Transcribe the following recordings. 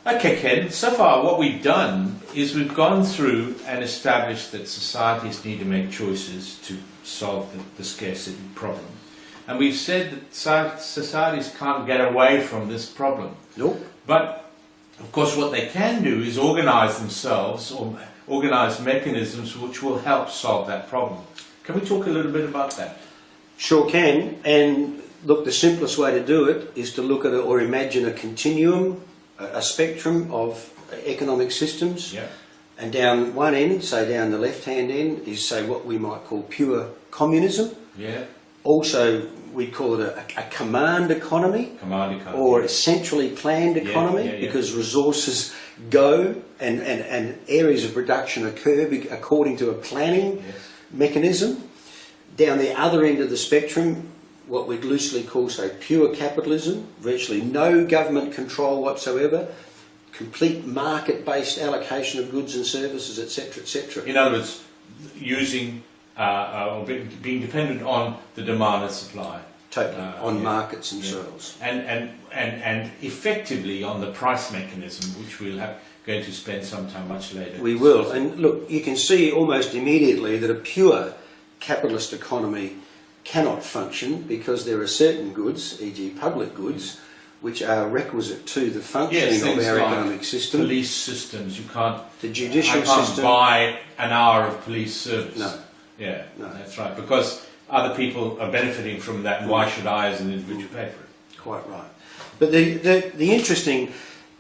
Okay, Ken, so far what we've done is we've gone through and established that societies need to make choices to solve the scarcity problem. And we've said that societies can't get away from this problem. Nope. But, of course, what they can do is organise themselves or organise mechanisms which will help solve that problem. Can we talk a little bit about that? Sure can. And look, the simplest way to do it is to look at or imagine a continuum, a spectrum of economic systems. Yeah. And down one end, say down the left-hand end, is say what we might call pure communism. Yeah. Also, we'd call it a command economy. Command economy. Or a centrally planned economy, because resources go and areas of production occur according to a planning mechanism. Down the other end of the spectrum, what we'd loosely call, say, pure capitalism, virtually no government control whatsoever, complete market-based allocation of goods and services, etc., etc. In other words, using or being dependent on the demand and supply. Totally, on markets themselves. And effectively on the price mechanism, which we'll have going to spend some time much later. We will. And look, you can see almost immediately that a pure capitalist economy cannot function because there are certain goods, e.g. public goods, which are requisite to the functioning of our economic system. Police systems, you can't. The judicial system. system. Buy an hour of police service. No. Yeah, no. That's right. Because other people are benefiting from that, and why should I as an individual pay for it? Quite right. But the interesting,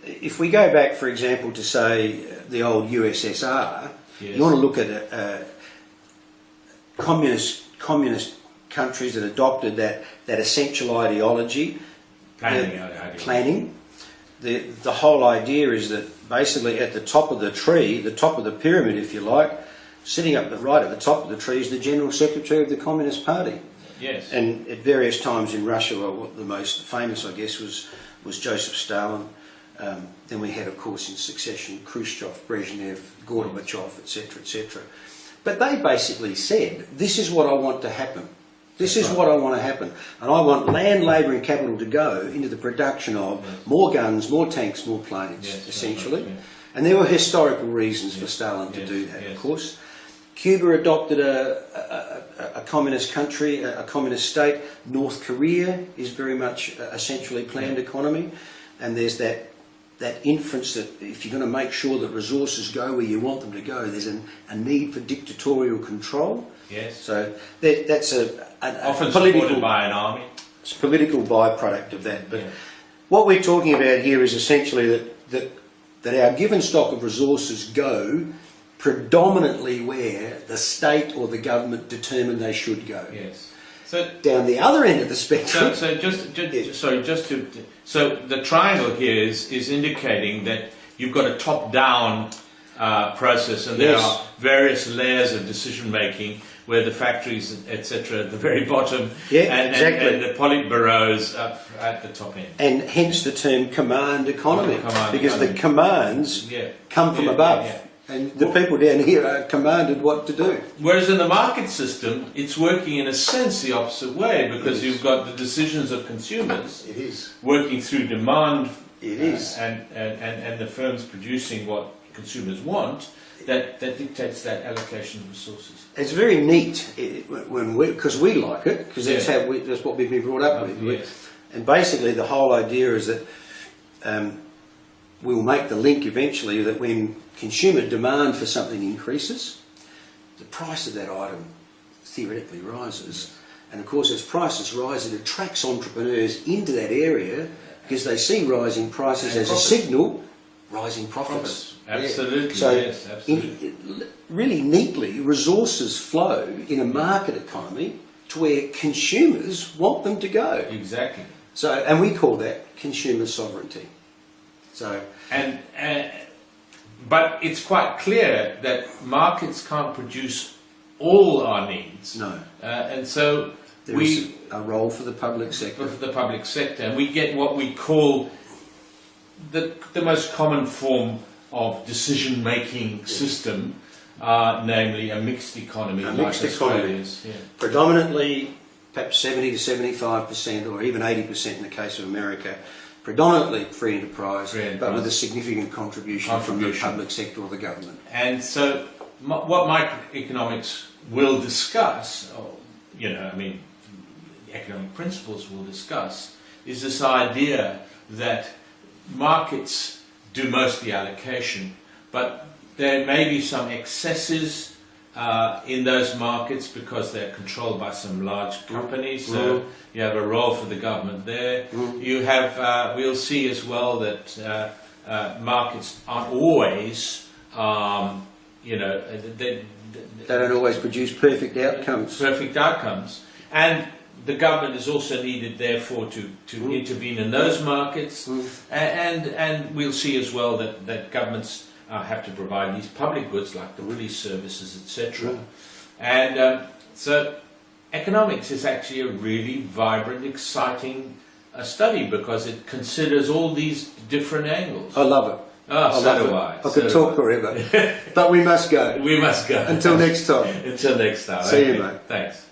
if we go back, for example, to say the old USSR, you want to look at communist countries that adopted that essential ideology. Planning. The whole idea is that basically at the top of the tree, the top of the pyramid, if you like, sitting up right at the top of the tree is the General Secretary of the Communist Party. Yes. And at various times in Russia, well, the most famous, I guess, was Joseph Stalin. Then we had, of course, in succession, Khrushchev, Brezhnev, Gorbachev, etc., etc. But they basically said, this is what I want to happen. This is what I want to happen. And I want land, labour and capital to go into the production of more guns, more tanks, more planes, essentially. And there were historical reasons for Stalin to do that, of course. Cuba adopted a communist country, a communist state. North Korea is very much a centrally planned economy. And there's that inference that if you're going to make sure that resources go where you want them to go, there's a need for dictatorial control. Yes. So that's often political, supported by an army. It's a political byproduct of that. But what we're talking about here is essentially that our given stock of resources go predominantly where the state or the government determine they should go. Yes. So down the other end of the spectrum. So the triangle here is indicating that you've got a top-down process, and there are various layers of decision making, where the factories, etc., at the very bottom, and the politburos up at the top end. And hence the term command economy, because the commands come from above. And the people down here are commanded what to do. Whereas in the market system, it's working in a sense the opposite way, because you've got the decisions of consumers working through demand, and the firms producing what consumers want, that dictates that allocation of resources. It's very neat because we like it, because that's what we've been brought up with. Yes. And basically the whole idea is that we'll make the link eventually that when consumer demand for something increases, the price of that item theoretically rises. And of course, as prices rise, it attracts entrepreneurs into that area because they see rising prices as a signal, rising profits. Absolutely, So absolutely. Really neatly, resources flow in a market economy to where consumers want them to go. Exactly. So, and we call that consumer sovereignty. So, but it's quite clear that markets can't produce all our needs. No. And so there is a role for the public sector. For the public sector, and we get what we call the most common form of decision-making system, namely a mixed economy. A mixed economy. Predominantly, perhaps 70 to 75%, or even 80% in the case of America, predominantly free enterprise, Free but enterprise. with a significant contribution from the public sector or the government. And so, what microeconomics will discuss, or, you know, I mean, economic principles will discuss, is this idea that markets do most of the allocation, but there may be some excesses in those markets because they're controlled by some large companies. So you have a role for the government there. You have, we'll see as well that markets aren't always, you know, They don't always produce perfect outcomes. Perfect outcomes, and the government is also needed, therefore, to intervene in those markets, and we'll see as well that governments have to provide these public goods like the police services, etc. And so economics is actually a really vibrant, exciting study because it considers all these different angles. I love it. Oh, so do I. I could talk forever, but we must go. We must go. Until next time. Until next time. See you, Okay. mate. Thanks.